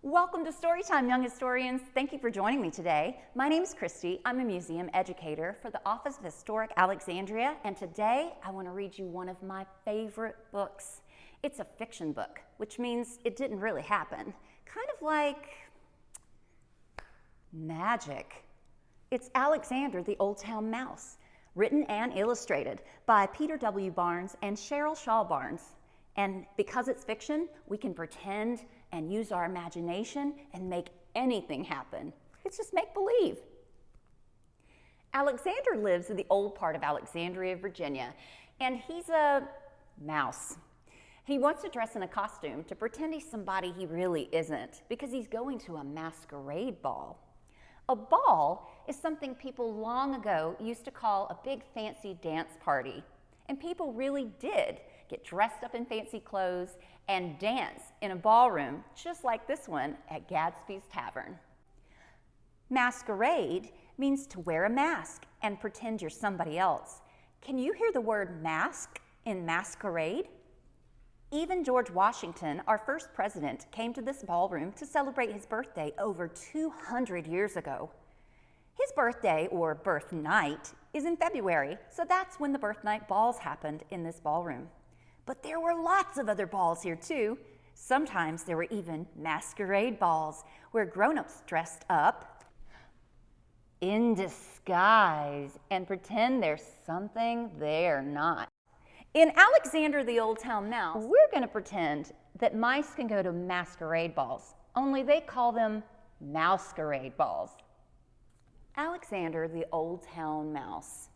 Welcome to Storytime, young historians. Thank you for joining me today. My name is Christy. I'm a museum educator for the Office of Historic Alexandria, and today I want to read you one of my favorite books. It's a fiction book, which means it didn't really happen. Kind of like magic. It's Alexander the Old Town Mouse, written and illustrated by Peter W. Barnes and Cheryl Shaw Barnes. And because it's fiction, we can pretend and use our imagination and make anything happen. It's just make-believe. Alexander lives in the old part of Alexandria, Virginia, and he's a mouse. He wants to dress in a costume to pretend he's somebody he really isn't because he's going to a masquerade ball. A ball is something people long ago used to call a big fancy dance party, and people really did get dressed up in fancy clothes and dance in a ballroom just like this one at Gadsby's Tavern. Masquerade means to wear a mask and pretend you're somebody else. Can you hear the word mask in masquerade? Even George Washington, our first president, came to this ballroom to celebrate his birthday over 200 years ago. His birthday, or birth night, is in February, so that's when the birth night balls happened in this ballroom. But there were lots of other balls here too. Sometimes there were even masquerade balls where grown-ups dressed up in disguise and pretend they're something they're not. In Alexander the Old Town Mouse, we're going to pretend that mice can go to masquerade balls, only they call them Mousequerade Balls. Alexander the Old Town Mouse.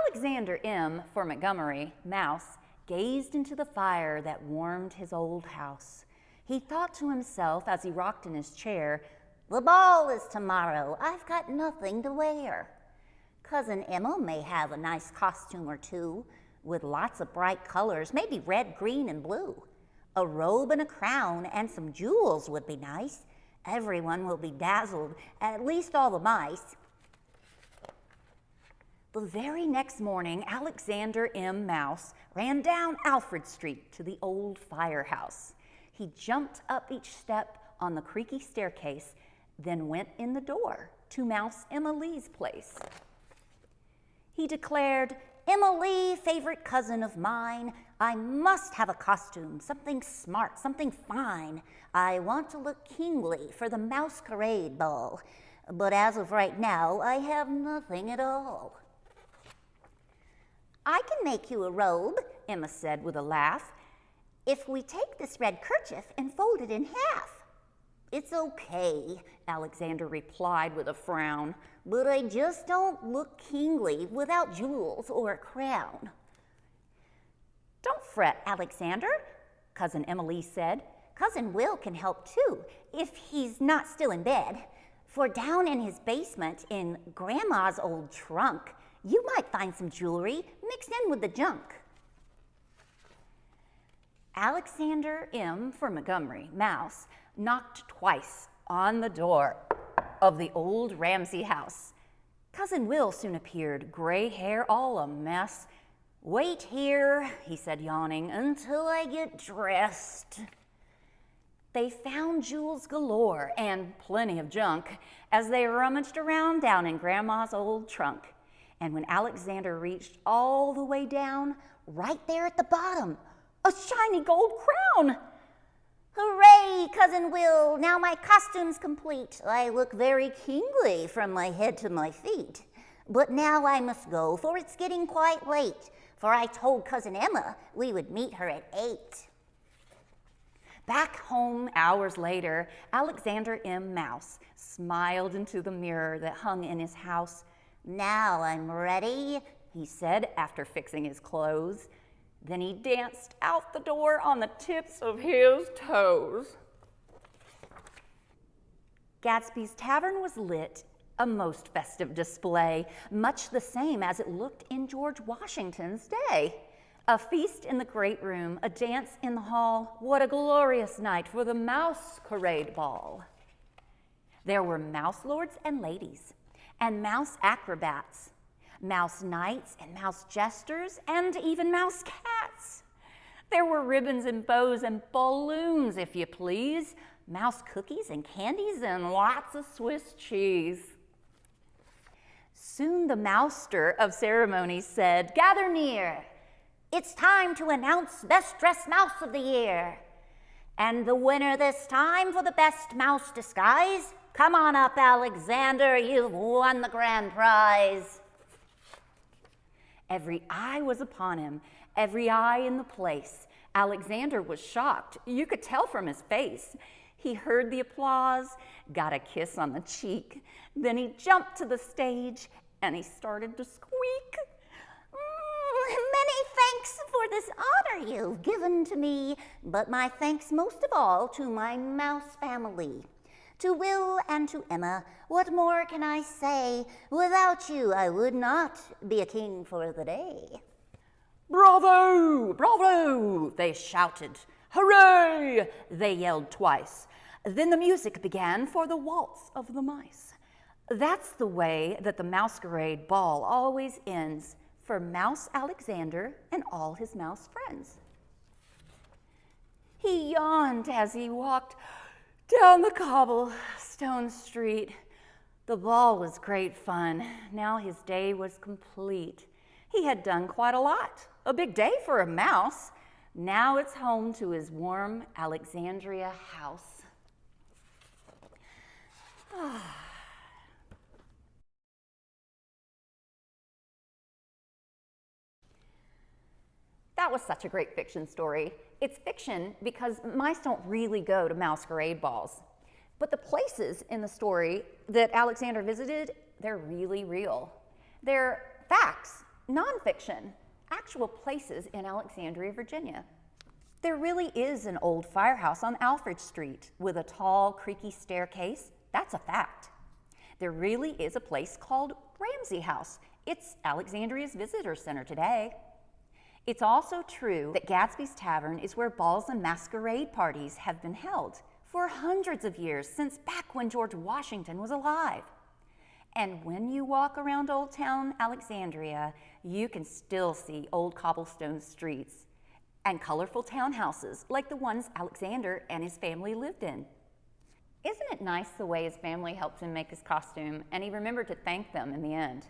Alexander M. for Montgomery, Mouse, gazed into the fire that warmed his old house. He thought to himself as he rocked in his chair, "The ball is tomorrow. I've got nothing to wear. Cousin Emma may have a nice costume or two, with lots of bright colors, maybe red, green, and blue. A robe and a crown and some jewels would be nice. Everyone will be dazzled, at least all the mice." The very next morning, Alexander M. Mouse ran down Alfred Street to the old firehouse. He jumped up each step on the creaky staircase, then went in the door to Mouse Emma Lee's place. He declared, "Emma Lee, favorite cousin of mine, I must have a costume, something smart, something fine. I want to look kingly for the Mousequerade Ball, but as of right now, I have nothing at all." "I can make you a robe," Emma said with a laugh, "if we take this red kerchief and fold it in half." "It's okay," Alexander replied with a frown, "but I just don't look kingly without jewels or a crown." "Don't fret, Alexander," Cousin Emily said. "Cousin Will can help too, if he's not still in bed. For down in his basement in Grandma's old trunk, you might find some jewelry mixed in with the junk." Alexander M. for Montgomery, Mouse, knocked twice on the door of the old Ramsey house. Cousin Will soon appeared, gray hair all a mess. "Wait here," he said, yawning, "until I get dressed." They found jewels galore and plenty of junk as they rummaged around down in Grandma's old trunk. And when Alexander reached all the way down, right there at the bottom, a shiny gold crown. "Hooray, Cousin Will, now my costume's complete. I look very kingly from my head to my feet. But now I must go, for it's getting quite late, for I told Cousin Emma we would meet her at 8. Back home hours later, Alexander M. Mouse smiled into the mirror that hung in his house. "Now I'm ready," he said after fixing his clothes. Then he danced out the door on the tips of his toes. Gadsby's Tavern was lit, a most festive display, much the same as it looked in George Washington's day. A feast in the great room, a dance in the hall. What a glorious night for the Mousequerade Ball. There were mouse lords and ladies, and mouse acrobats, mouse knights and mouse jesters, and even mouse cats. There were ribbons and bows and balloons, if you please, mouse cookies and candies and lots of Swiss cheese. Soon the mouster of ceremonies said, "Gather near. It's time to announce Best Dressed Mouse of the Year. And the winner this time for the Best Mouse Disguise, come on up, Alexander, you've won the grand prize." Every eye was upon him, every eye in the place. Alexander was shocked. You could tell from his face. He heard the applause, got a kiss on the cheek. Then he jumped to the stage and he started to squeak. "Many thanks for this honor you've given to me, but my thanks most of all to my mouse family. To Will and to Emma, what more can I say? Without you, I would not be a king for the day." "Bravo! Bravo!" they shouted. "Hooray!" they yelled twice. Then the music began for the Waltz of the Mice. That's the way that the Mousequerade Ball always ends for Mouse Alexander and all his mouse friends. He yawned as he walked down the cobblestone street. The ball was great fun. Now his day was complete. He had done quite a lot. A big day for a mouse. Now it's home to his warm Alexandria house. That was such a great fiction story. It's fiction because mice don't really go to masquerade balls. But the places in the story that Alexander visited, they're really real. They're facts, nonfiction, actual places in Alexandria, Virginia. There really is an old firehouse on Alfred Street with a tall, creaky staircase. That's a fact. There really is a place called Ramsey House. It's Alexandria's visitor center today. It's also true that Gadsby's Tavern is where balls and masquerade parties have been held for hundreds of years, since back when George Washington was alive. And when you walk around Old Town Alexandria, you can still see old cobblestone streets and colorful townhouses like the ones Alexander and his family lived in. Isn't it nice the way his family helped him make his costume, and he remembered to thank them in the end?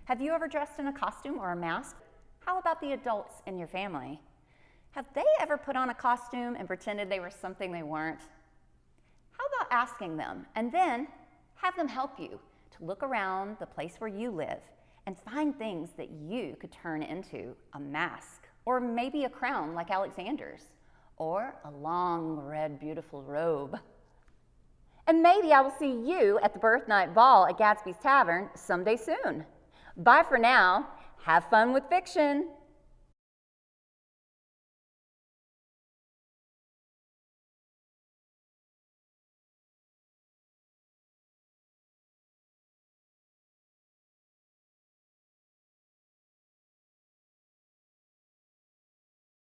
Have you ever dressed in a costume or a mask? How about the adults in your family? Have they ever put on a costume and pretended they were something they weren't? How about asking them and then have them help you to look around the place where you live and find things that you could turn into a mask, or maybe a crown like Alexander's, or a long red beautiful robe. And maybe I will see you at the birthnight ball at Gadsby's Tavern someday soon. Bye for now. Have fun with fiction.